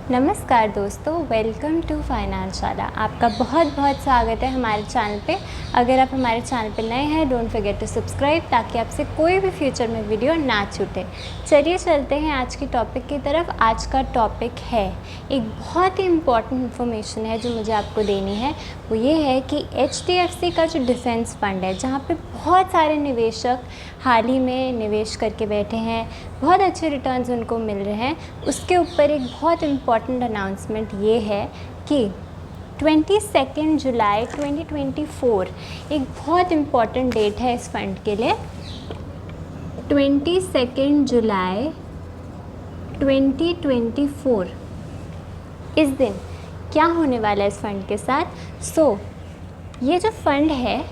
नमस्कार दोस्तों, welcome to फाइनेंसशाला। आपका बहुत बहुत स्वागत है हमारे चैनल पे। अगर आप हमारे चैनल पे नए हैं, डोंट फॉरगेट टू सब्सक्राइब ताकि आपसे कोई भी फ्यूचर में वीडियो ना छूटे। चलिए चलते हैं आज की टॉपिक की तरफ। आज का टॉपिक है, एक बहुत ही इम्पॉर्टेंट इन्फॉर्मेशन है जो मुझे आपको देनी है। वो ये है कि HDFC का जो डिफेंस फंड है, जहाँ पे बहुत सारे निवेशक हाल ही में निवेश करके बैठे हैं, बहुत अच्छे रिटर्न्स उनको मिल रहे हैं, उसके ऊपर एक बहुत इम्पॉर्टेंट अनाउंसमेंट ये है कि 22 जुलाई 2024 एक बहुत इम्पॉर्टेंट डेट है इस फंड के लिए। 22 जुलाई 2024 इस दिन क्या होने वाला है इस फंड के साथ। ये जो फंड है,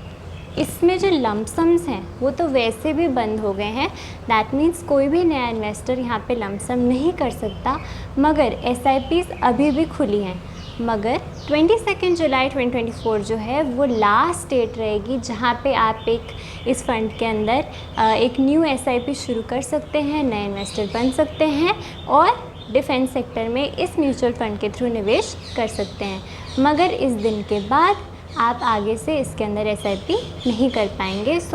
इसमें जो लमसम्स हैं वो तो वैसे भी बंद हो गए हैं। दैट मीन्स कोई भी नया इन्वेस्टर यहाँ पे लमसम नहीं कर सकता, मगर SIPs अभी भी खुली हैं। मगर 22 जुलाई 2024 जो है वो लास्ट डेट रहेगी जहाँ पे आप इस फंड के अंदर एक न्यू SIP शुरू कर सकते हैं, नए इन्वेस्टर बन सकते हैं और डिफेंस सेक्टर में इस म्यूचुअल फंड के थ्रू निवेश कर सकते हैं। मगर इस दिन के बाद आप आगे से इसके अंदर SIP नहीं कर पाएंगे। इस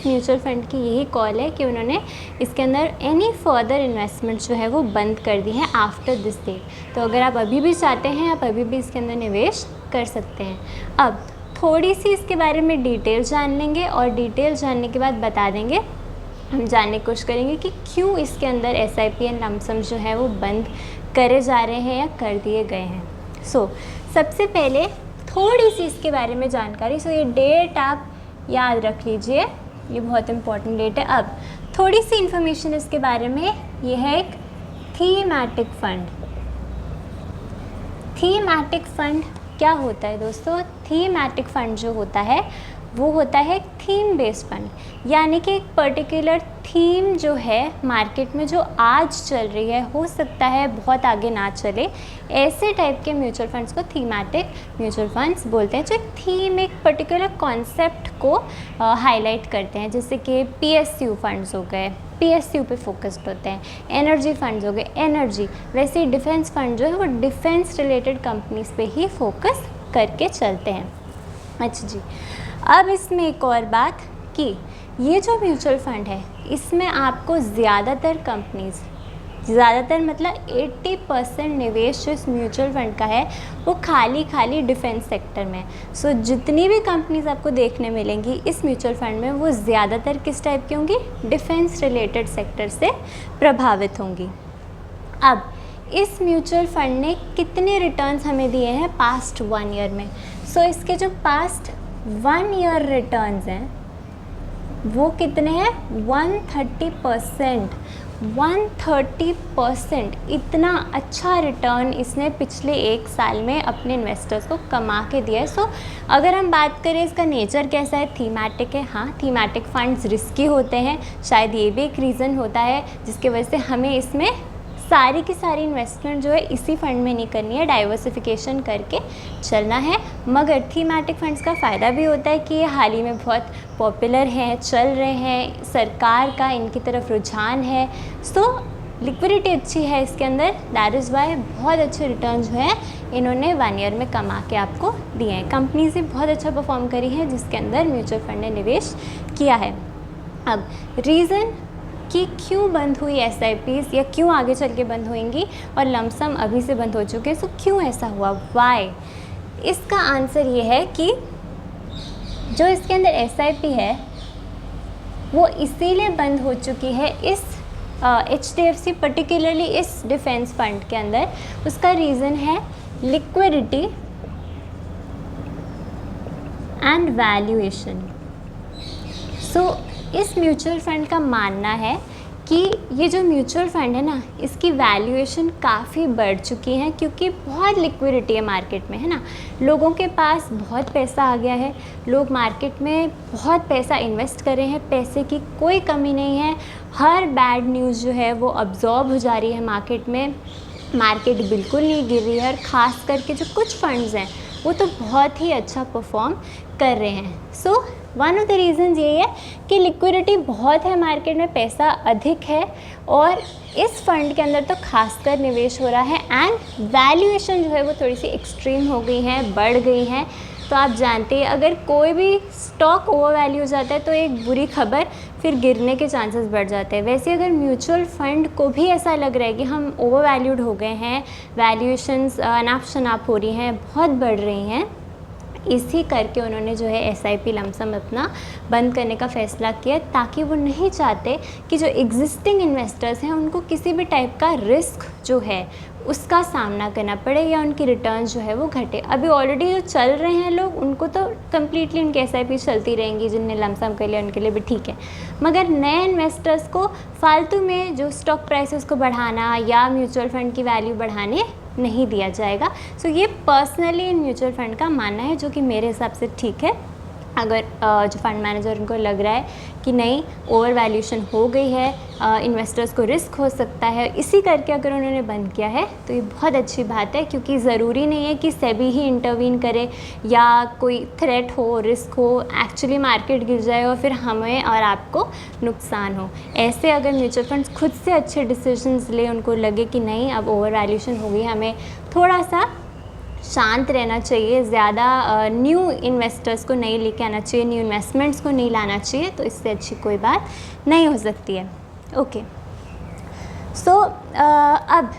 म्यूचुअल फंड की यही कॉल है कि उन्होंने इसके अंदर एनी फर्दर इन्वेस्टमेंट जो है वो बंद कर दी है आफ्टर दिस डेट। तो अगर आप अभी भी चाहते हैं, आप अभी भी इसके अंदर निवेश कर सकते हैं। अब थोड़ी सी इसके बारे में डिटेल जान लेंगे और डिटेल जानने के बाद बता देंगे, हम जानने की कोशिश करेंगे कि क्यों इसके अंदर SIP एंड लमसम जो है वो बंद करे जा रहे हैं या कर दिए गए हैं। सबसे पहले थोड़ी सी इसके बारे में जानकारी। ये डेट आप याद रख लीजिए, ये बहुत इम्पॉर्टेंट डेट है। अब थोड़ी सी इन्फॉर्मेशन इसके बारे में। ये है एक थीमैटिक फंड। थीमैटिक फंड क्या होता है दोस्तों? थीमैटिक फंड जो होता है वो होता है थीम बेस्ड फंड, यानी कि एक पर्टिकुलर थीम जो है मार्केट में जो आज चल रही है, हो सकता है बहुत आगे ना चले, ऐसे टाइप के म्यूचुअल फंड्स को थीमैटिक म्यूचुअल फंड्स बोलते हैं, जो थीम एक पर्टिकुलर कॉन्सेप्ट को हाईलाइट करते हैं। जैसे कि PSU फंड्स हो गए, PSU पे फोकस्ड होते हैं। एनर्जी फंड्स हो गए, एनर्जी। वैसे ही डिफेंस फंड जो है वो डिफेंस रिलेटेड कंपनीज पे ही फोकस करके चलते हैं। अच्छा जी, अब इसमें एक और बात कि ये जो म्यूचुअल फंड है, इसमें आपको ज़्यादातर कंपनीज़, ज़्यादातर मतलब 80% निवेश जो इस म्यूचुअल फंड का है वो खाली डिफेंस सेक्टर में। जितनी भी कंपनीज़ आपको देखने मिलेंगी इस म्यूचुअल फंड में, वो ज़्यादातर किस टाइप की होंगी? डिफेंस रिलेटेड सेक्टर से प्रभावित होंगी। अब इस म्यूचुअल फंड ने कितने रिटर्न्स हमें दिए हैं पास्ट 1 ईयर में? इसके जो पास्ट 1 ईयर रिटर्न्स हैं वो कितने हैं? 130%। 130% इतना अच्छा रिटर्न इसने पिछले 1 साल में अपने इन्वेस्टर्स को कमा के दिया है। अगर हम बात करें इसका नेचर कैसा है, थीमैटिक है। हाँ, थीमैटिक फंड्स रिस्की होते हैं, शायद ये भी एक रीज़न होता है जिसके वजह से हमें इसमें सारी की सारी इन्वेस्टमेंट जो है इसी फंड में नहीं करनी है, डाइवर्सिफिकेशन करके चलना है। मगर थीमैटिक फंड्स का फ़ायदा भी होता है कि ये हाल ही में बहुत पॉपुलर हैं, चल रहे हैं, सरकार का इनकी तरफ रुझान है। लिक्विडिटी अच्छी है इसके अंदर, दैट इज़ वाई बहुत अच्छे रिटर्न जो है इन्होंने 1 ईयर में कमा के आपको दिए हैं। कंपनीज भी बहुत अच्छा परफॉर्म करी है जिसके अंदर म्यूचुअल फंड ने निवेश किया है। अब रीज़न कि क्यों बंद हुई SIPs या क्यों आगे चल के बंद होंगी और लमसम अभी से बंद हो चुके हैं, क्यों ऐसा हुआ, वाई? इसका आंसर ये है कि जो इसके अंदर SIP है वो इसीलिए बंद हो चुकी है इस HDFC पर्टिकुलरली इस डिफेंस फंड के अंदर। उसका रीज़न है लिक्विडिटी एंड वैल्यूएशन। इस म्यूचुअल फंड का मानना है कि ये जो म्यूचुअल फंड है ना, इसकी वैल्यूएशन काफ़ी बढ़ चुकी है क्योंकि बहुत लिक्विडिटी है मार्केट में, है ना। लोगों के पास बहुत पैसा आ गया है, लोग मार्केट में बहुत पैसा इन्वेस्ट कर रहे हैं, पैसे की कोई कमी नहीं है। हर बैड न्यूज़ जो है वो अब्जॉर्ब हो जा रही है मार्केट में, मार्केट बिल्कुल नहीं गिर रही है। और ख़ास करके जो कुछ फंड्स हैं वो तो बहुत ही अच्छा परफॉर्म कर रहे हैं। वन ऑफ द रीज़न्स ये है कि लिक्विडिटी बहुत है मार्केट में, पैसा अधिक है और इस फंड के अंदर तो खासकर निवेश हो रहा है एंड वैल्यूएशन जो है वो थोड़ी सी एक्सट्रीम हो गई है, बढ़ गई है। तो आप जानते हैं अगर कोई भी स्टॉक ओवर वैल्यू हो जाता है तो एक बुरी खबर, फिर गिरने के चांसेस बढ़ जाते हैं। वैसे अगर म्यूचुअल फंड को भी ऐसा लग रहा है कि हम ओवर वैल्यूड हो गए हैं, वैल्यूएशंस अनाप शनाप हो रही हैं, बहुत बढ़ रही हैं, इसी करके उन्होंने जो है SIP लमसम अपना बंद करने का फ़ैसला किया, ताकि वो नहीं चाहते कि जो एग्जिस्टिंग इन्वेस्टर्स हैं उनको किसी भी टाइप का रिस्क जो है उसका सामना करना पड़े या उनकी रिटर्न्स जो है वो घटे। अभी ऑलरेडी जो चल रहे हैं लोग, उनको तो कम्प्लीटली उनकी SIP चलती रहेंगी, जिनने लमसम कर लिया उनके लिए भी ठीक है, मगर नए इन्वेस्टर्स को फालतू में जो स्टॉक प्राइसेस को बढ़ाना या म्यूचुअल फंड की वैल्यू बढ़ाने नहीं दिया जाएगा। सो ये पर्सनली इन म्यूचुअल फंड का मानना है, जो कि मेरे हिसाब से ठीक है। अगर जो फंड मैनेजर उनको लग रहा है कि नहीं ओवर वैल्यूएशन हो गई है, इन्वेस्टर्स को रिस्क हो सकता है, इसी करके अगर उन्होंने बंद किया है तो ये बहुत अच्छी बात है, क्योंकि ज़रूरी नहीं है कि सेबी ही इंटरवीन करे या कोई थ्रेट हो, रिस्क हो, एक्चुअली मार्केट गिर जाए और फिर हमें और आपको नुकसान हो। ऐसे अगर म्यूचुअल फंड्स खुद से अच्छे डिसीजंस ले, उनको लगे कि नहीं अब ओवर वैल्यूएशन हो गई, हमें थोड़ा सा शांत रहना चाहिए, ज़्यादा न्यू इन्वेस्टर्स को नहीं लेके आना चाहिए, न्यू इन्वेस्टमेंट्स को नहीं लाना चाहिए, तो इससे अच्छी कोई बात नहीं हो सकती है। ओके, सो अब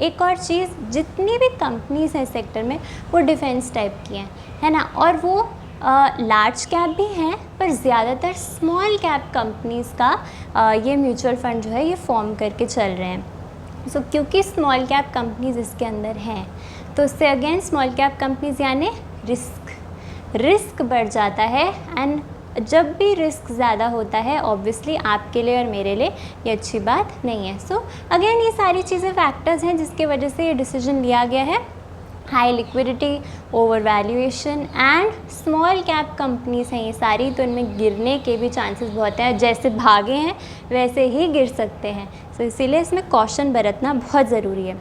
एक और चीज़, जितनी भी कंपनीज़ हैं सेक्टर में वो डिफेंस टाइप की हैं, है ना, और वो लार्ज कैप भी हैं, पर ज़्यादातर स्मॉल कैप कंपनीज़ का ये म्यूचुअल फंड जो है ये फॉर्म करके चल रहे हैं। सो क्योंकि स्मॉल कैप कंपनीज़ इसके अंदर हैं, तो उससे अगेन स्मॉल कैप कंपनीज़ यानी रिस्क बढ़ जाता है, एंड जब भी रिस्क ज़्यादा होता है ऑब्वियसली आपके लिए और मेरे लिए ये अच्छी बात नहीं है। सो अगेन ये सारी चीज़ें फैक्टर्स हैं जिसकी वजह से ये डिसीजन लिया गया है। High liquidity, over valuation and small cap companies हैं ये सारी, तो इनमें गिरने के भी चांसेस बहुत हैं, जैसे भागे हैं वैसे ही गिर सकते हैं। सो इसीलिए इसमें कॉशन बरतना बहुत ज़रूरी है।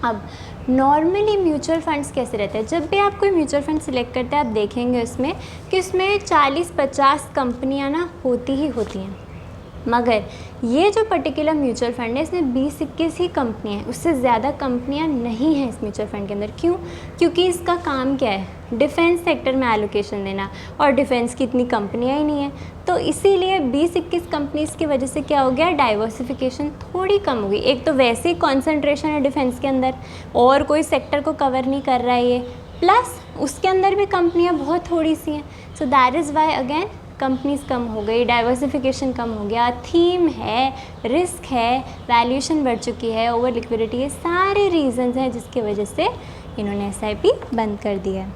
अब नॉर्मली म्यूचुअल फंड्स कैसे रहते हैं, जब भी आप कोई म्यूचुअल फंड सिलेक्ट करते हैं आप देखेंगे उसमें कि उसमें 40-50 कंपनियां ना होती ही होती हैं, मगर ये जो पर्टिकुलर म्यूचुअल फंड है इसमें 20-21 ही कंपनियां हैं, उससे ज़्यादा कंपनियां नहीं हैं इस म्यूचुअल फंड के अंदर। क्यों? क्योंकि इसका काम क्या है, डिफेंस सेक्टर में एलोकेशन देना, और डिफेंस की इतनी कंपनियां ही नहीं है, तो इसीलिए 20-21 कंपनीज़ की वजह से क्या हो गया, डाइवर्सिफिकेशन थोड़ी कम हो गई। एक तो वैसे ही कॉन्सेंट्रेशन है डिफेंस के अंदर और कोई सेक्टर को कवर नहीं कर रहा है ये, प्लस उसके अंदर भी कंपनियाँ बहुत थोड़ी सी हैं। So that is why again companies कम हो गई, डाइवर्सिफिकेशन कम हो गया, थीम है, रिस्क है, वैल्यूएशन बढ़ चुकी है, ओवर लिक्विडिटी है, सारे रीजंस हैं जिसकी वजह से इन्होंने SIP बंद कर दिया है।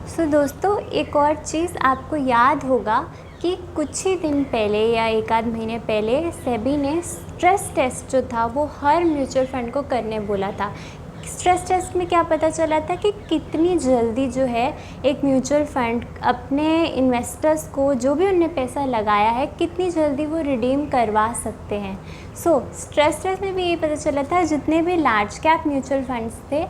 सो दोस्तों एक और चीज़ आपको याद होगा कि कुछ ही दिन पहले या एक आध महीने पहले सेबी ने स्ट्रेस टेस्ट जो था वो हर म्यूचुअल फंड को करने बोला था। स्ट्रेस टेस्ट में क्या पता चला था कि कितनी जल्दी जो है एक म्यूचुअल फंड अपने इन्वेस्टर्स को जो भी उनने पैसा लगाया है कितनी जल्दी वो रिडीम करवा सकते हैं। सो स्ट्रेस टेस्ट में भी यही पता चला था जितने भी लार्ज कैप म्यूचुअल फंड्स थे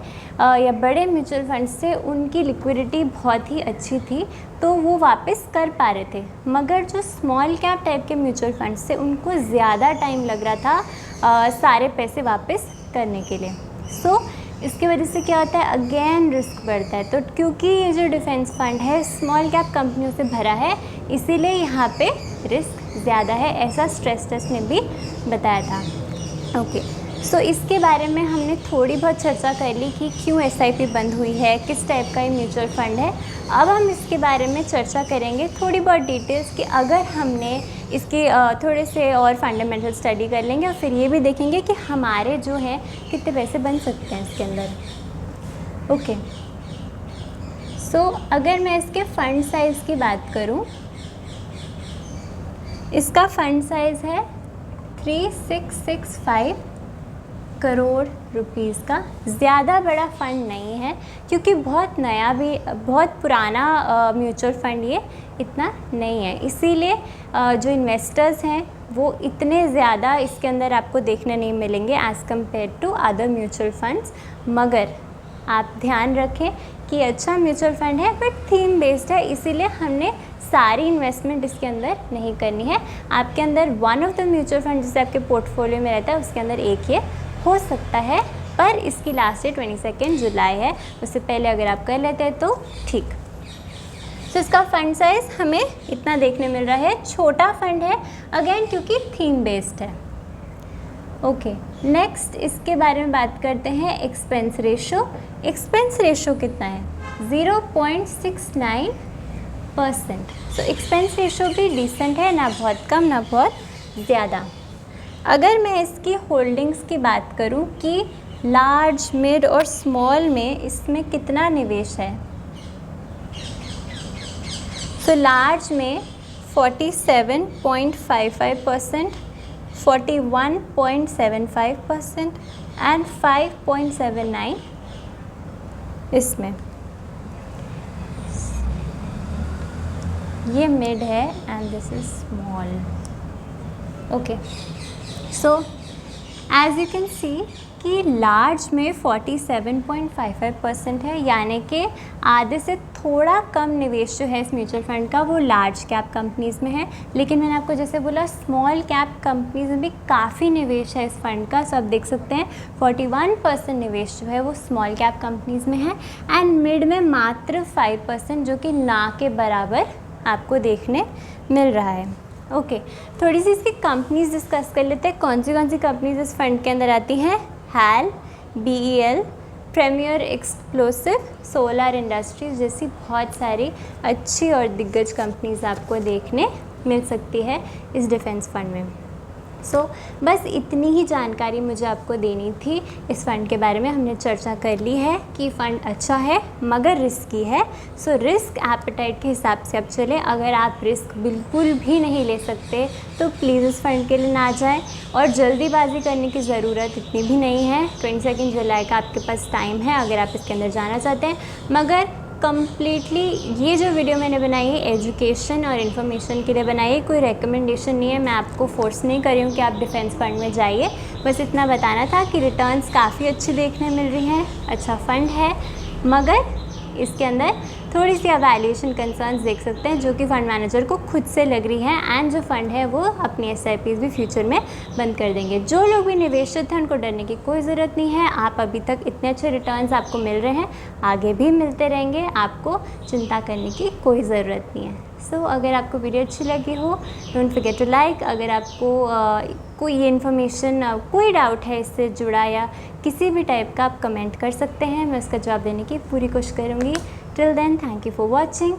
या बड़े म्यूचुअल फंड्स थे उनकी लिक्विडिटी बहुत ही अच्छी थी, तो वो वापस कर पा रहे थे, मगर जो स्मॉल कैप टाइप के म्यूचुअल फंड्स थे उनको ज़्यादा टाइम लग रहा था सारे पैसे वापस करने के लिए। सो इसकी वजह से क्या होता है, अगेन रिस्क बढ़ता है। तो क्योंकि ये जो डिफेंस फंड है स्मॉल कैप कंपनियों से भरा है, इसीलिए यहाँ पे रिस्क ज़्यादा है, ऐसा स्ट्रेस टेस्ट ने भी बताया था। ओके, सो इसके बारे में हमने थोड़ी बहुत चर्चा कर ली कि क्यों SIP बंद हुई है, किस टाइप का ये म्यूचुअल फंड है। अब हम इसके बारे में चर्चा करेंगे थोड़ी बहुत डिटेल्स कि अगर हमने इसके थोड़े से और फंडामेंटल स्टडी कर लेंगे और फिर ये भी देखेंगे कि हमारे जो है कितने पैसे बन सकते हैं इसके अंदर। ओके, सो अगर मैं इसके फ़ंड साइज़ की बात करूं, इसका फ़ंड साइज़ है 3665 करोड़ रुपीज़ का। ज़्यादा बड़ा फ़ंड नहीं है क्योंकि बहुत नया भी, बहुत पुराना म्यूचुअल फ़ंड ये इतना नहीं है, इसीलिए जो इन्वेस्टर्स हैं वो इतने ज़्यादा इसके अंदर आपको देखने नहीं मिलेंगे as compare to other mutual funds. मगर आप ध्यान रखें कि अच्छा म्यूचुअल फंड है बट थीम बेस्ड है, इसीलिए हमने सारी इन्वेस्टमेंट इसके अंदर नहीं करनी है। आपके अंदर one of the mutual fund जिसे आपके पोर्टफोलियो में रहता है उसके अंदर एक ये हो सकता है, पर इसकी लास्ट डेट 22 जुलाई है, उससे पहले अगर आप कर लेते हैं तो ठीक। तो इसका फ़ंड साइज़ हमें इतना देखने मिल रहा है, छोटा फंड है अगेन क्योंकि थीम बेस्ड है। ओके, नेक्स्ट इसके बारे में बात करते हैं एक्सपेंस रेशो। एक्सपेंस रेशो कितना है? 0.69%। सो एक्सपेंस रेशो भी डिसेंट है, ना बहुत कम ना बहुत ज़्यादा। अगर मैं इसकी होल्डिंग्स की बात करूं कि लार्ज, मिड और स्मॉल में इसमें कितना निवेश है, तो लार्ज में 47.55%, 41.75% एंड 5.79 इसमें। ये मिड है and this is small. Okay, so as you can see कि लार्ज में 47.55% है, यानी कि आधे से थोड़ा कम निवेश जो है इस म्यूचुअल फंड का वो लार्ज कैप कंपनीज़ में है। लेकिन मैंने आपको जैसे बोला स्मॉल कैप कंपनीज़ में भी काफ़ी निवेश है इस फंड का। सो आप देख सकते हैं 41% निवेश जो है वो स्मॉल कैप कंपनीज़ में है एंड मिड में मात्र 5%, जो कि ना के बराबर आपको देखने मिल रहा है। ओके, थोड़ी सी इसकी कंपनीज़ डिस्कस कर लेते हैं। कौन सी कंपनीज़ इस फंड के अंदर आती हैं? हैल, BEL, प्रीमियर एक्सप्लोसिव, सोलर इंडस्ट्रीज जैसी बहुत सारी अच्छी और दिग्गज कंपनीज़ आपको देखने मिल सकती है इस डिफेंस फंड में। सो बस इतनी ही जानकारी मुझे आपको देनी थी इस फ़ंड के बारे में। हमने चर्चा कर ली है कि फ़ंड अच्छा है मगर रिस्की है। सो रिस्क एपेटाइट के हिसाब से आप चलें। अगर आप रिस्क बिल्कुल भी नहीं ले सकते तो प्लीज़ इस फ़ंड के लिए ना जाएं, और जल्दीबाजी करने की ज़रूरत इतनी भी नहीं है। 22 जुलाई का आपके पास टाइम है अगर आप इसके अंदर जाना चाहते हैं। मगर कम्प्लीटली ये जो वीडियो मैंने बनाई है एजुकेशन और इन्फॉर्मेशन के लिए बनाई है, कोई रिकमेंडेशन नहीं है। मैं आपको फोर्स नहीं कर रही हूँ कि आप डिफेंस फंड में जाइए, बस इतना बताना था कि रिटर्न्स काफ़ी अच्छी देखने मिल रही हैं, अच्छा फंड है, मगर इसके अंदर थोड़ी सी आप वैल्यूएशन कंसर्न्स देख सकते हैं जो कि फ़ंड मैनेजर को खुद से लग रही है। एंड जो फ़ंड है वो अपनी SIPs भी फ्यूचर में बंद कर देंगे। जो लोग भी निवेशक थे उनको डरने की कोई ज़रूरत नहीं है। आप अभी तक इतने अच्छे रिटर्न्स आपको मिल रहे हैं, आगे भी मिलते रहेंगे, आपको चिंता करने की कोई ज़रूरत नहीं है। सो अगर आपको वीडियो अच्छी लगी हो डोंट फॉरगेट टू लाइक। अगर आपको कोई ये इन्फॉर्मेशन कोई डाउट है इससे जुड़ा या किसी भी टाइप का, आप कमेंट कर सकते हैं, मैं उसका जवाब देने की पूरी कोशिश करूँगी। Till then, thank you for watching.